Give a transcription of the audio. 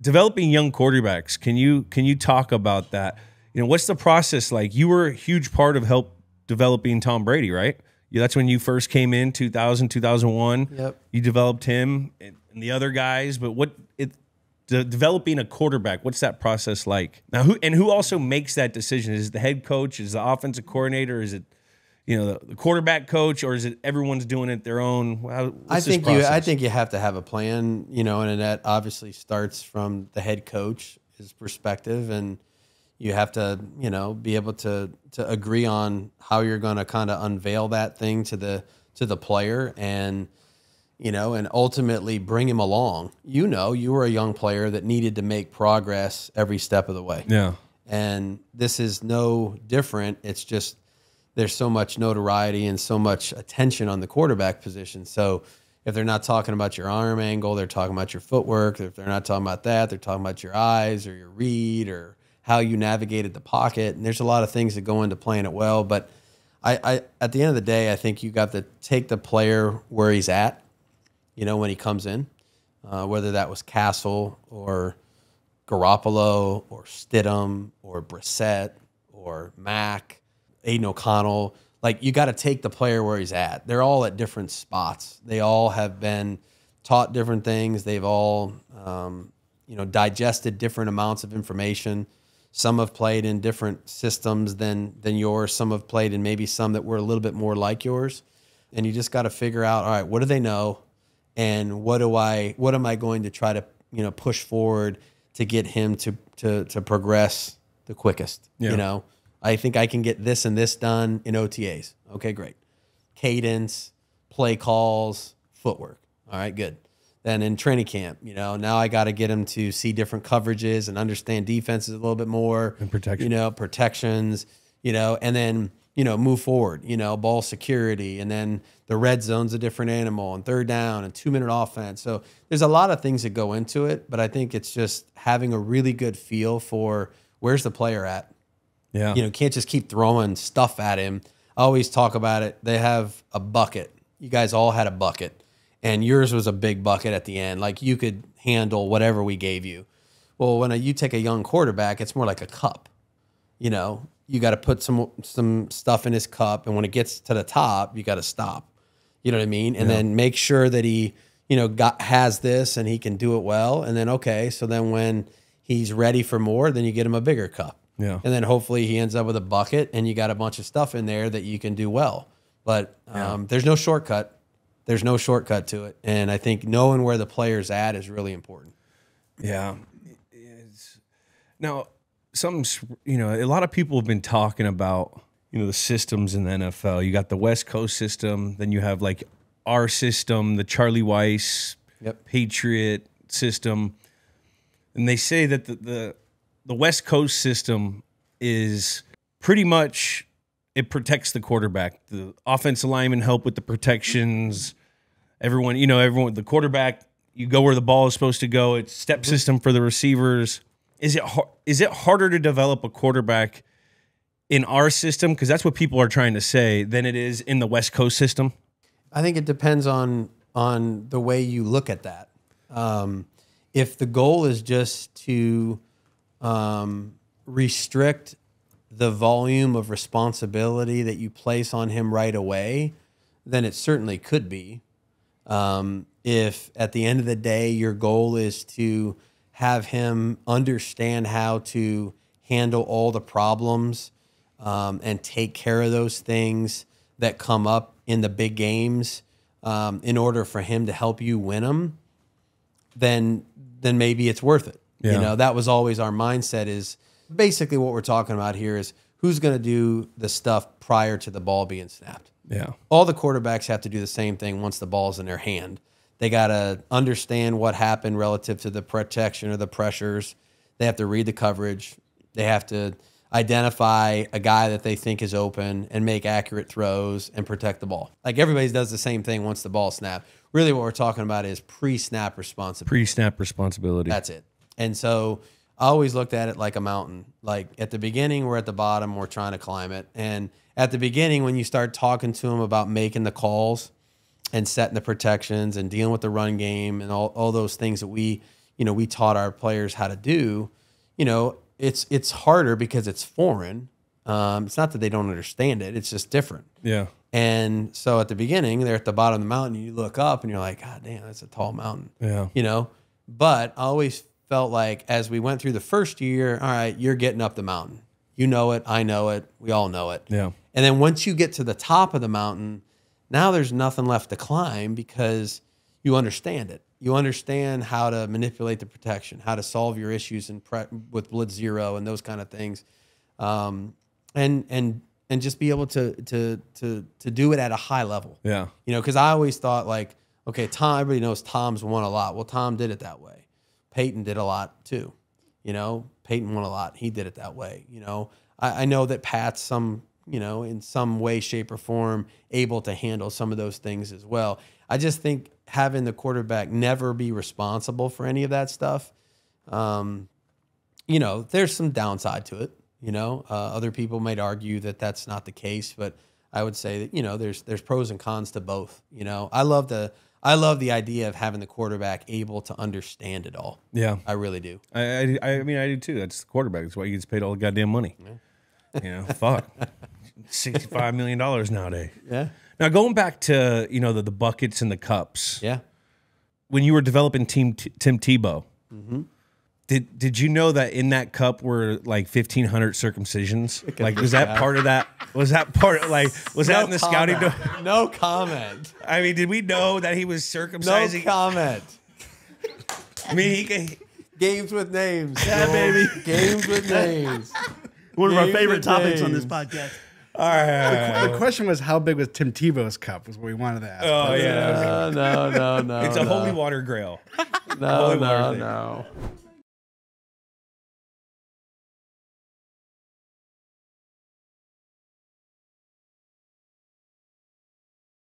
developing young quarterbacks. Can you talk about that? You know, what's the process like? You were a huge part of help developing Tom Brady, right? Yeah, that's when you first came in 2000, 2001. Yep. You developed him and the other guys, but developing a quarterback, what's that process like? Now, who also makes that decision? Is it the head coach? Is it the offensive coordinator? Is it, you know, the quarterback coach, or is it everyone's doing it their own? I think you have to have a plan, you know, and that obviously starts from the head coach, his perspective, and you have to, you know, be able to agree on how you're going to kind of unveil that thing to the player, and you know, and ultimately bring him along. You know, you were a young player that needed to make progress every step of the way. Yeah. And this is no different. It's just there's so much notoriety and so much attention on the quarterback position. So if they're not talking about your arm angle, they're talking about your footwork. If they're not talking about that, they're talking about your eyes or your read or how you navigated the pocket. And there's a lot of things that go into playing it well. But I at the end of the day, I think you got to take the player where he's at, you know, when he comes in, whether that was Castle or Garoppolo or Stidham or Brissett or Mack, Aiden O'Connell. Like, you got to take the player where he's at. They're all at different spots. They all have been taught different things. They've all, you know, digested different amounts of information. Some have played in different systems than yours. Some have played in maybe some that were a little bit more like yours. And you just got to figure out, all right, what do they know? And what am I going to try to, you know, push forward to get him to progress the quickest? Yeah. You know, I think I can get this and this done in OTAs. Okay, great. Cadence, play calls, footwork. All right, good. Then in training camp, you know, now I got to get him to see different coverages and understand defenses a little bit more. And protection. You know, protections, you know, and then, you know, move forward, you know, ball security, and then the red zone's a different animal, and third down and 2-minute offense. So there's a lot of things that go into it, but I think it's just having a really good feel for where's the player at. Yeah. You know, can't just keep throwing stuff at him. I always talk about it. They have a bucket. You guys all had a bucket, and yours was a big bucket at the end. Like, you could handle whatever we gave you. Well, when you take a young quarterback, it's more like a cup. You know, you got to put some stuff in his cup, and when it gets to the top, you got to stop. You know what I mean? And then make sure that he, you know, has this and he can do it well. And then, okay, so then when he's ready for more, then you get him a bigger cup. Yeah. And then hopefully he ends up with a bucket, and you got a bunch of stuff in there that you can do well. But there's no shortcut. There's no shortcut to it. And I think knowing where the player's at is really important. Yeah. Now, you know, a lot of people have been talking about, you know, the systems in the NFL. You got the West Coast system, then you have like our system, the Charlie Weiss Patriot system. And they say that the West Coast system is pretty much, it protects the quarterback. The offensive linemen help with the protections. Everyone, the quarterback, you go where the ball is supposed to go. It's step system for the receivers. Is it harder to develop a quarterback in our system, because that's what people are trying to say, than it is in the West Coast system? I think it depends on the way you look at that. If the goal is just to restrict the volume of responsibility that you place on him right away, then it certainly could be. If at the end of the day your goal is to have him understand how to handle all the problems and take care of those things that come up in the big games in order for him to help you win them, then maybe it's worth it. Yeah. You know, that was always our mindset. Is basically what we're talking about here is who's going to do the stuff prior to the ball being snapped. Yeah. All the quarterbacks have to do the same thing once the ball's in their hand. They got to understand what happened relative to the protection or the pressures. They have to read the coverage. They have to identify a guy that they think is open and make accurate throws and protect the ball. Like, everybody does the same thing once the ball snapped. Really what we're talking about is pre-snap responsibility. Pre-snap responsibility. That's it. And so I always looked at it like a mountain. Like, at the beginning, we're at the bottom, we're trying to climb it. And at the beginning, when you start talking to them about making the calls and setting the protections and dealing with the run game and all those things that we, we taught our players how to do, it's harder because it's foreign. It's not that they don't understand it. It's just different. Yeah. And so at the beginning, they're at the bottom of the mountain. You look up and you're like, God damn, that's a tall mountain. Yeah. But I always felt like as we went through the first year, all right, you're getting up the mountain. You know it. I know it. We all know it. Yeah. And then once you get to the top of the mountain, now there's nothing left to climb because you understand it. You understand how to manipulate the protection, how to solve your issues with Blitz Zero and those kind of things, and just be able to do it at a high level. Yeah. Because I always thought like, okay, Tom. Everybody knows Tom's won a lot. Well, Tom did it that way. Peyton did a lot too. Peyton won a lot. He did it that way. I know that Pat's in some way, shape, or form able to handle some of those things as well. I just think having the quarterback never be responsible for any of that stuff, there's some downside to it. Other people might argue that that's not the case, but I would say that, there's pros and cons to both. I love the idea of having the quarterback able to understand it all. Yeah. I really do. I mean, I do too. That's the quarterback. That's why he gets paid all the goddamn money. Yeah. Fuck. $65 million nowadays. Yeah. Now, going back to, the buckets and the cups. Yeah. When you were developing Tim Tebow, did you know that in that cup were like 1,500 circumcisions? Like, was that part of that? Was that part of, was that in the scouting? No comment. I mean, did we know that he was circumcising? No comment. I mean, he can... Games with names. Yeah, baby. Games with names. One of our favorite topics on this podcast. All right. The question was, how big was Tim Tebow's cup? Was what we wanted to ask. Oh, yeah. No. It's a holy water grail. No.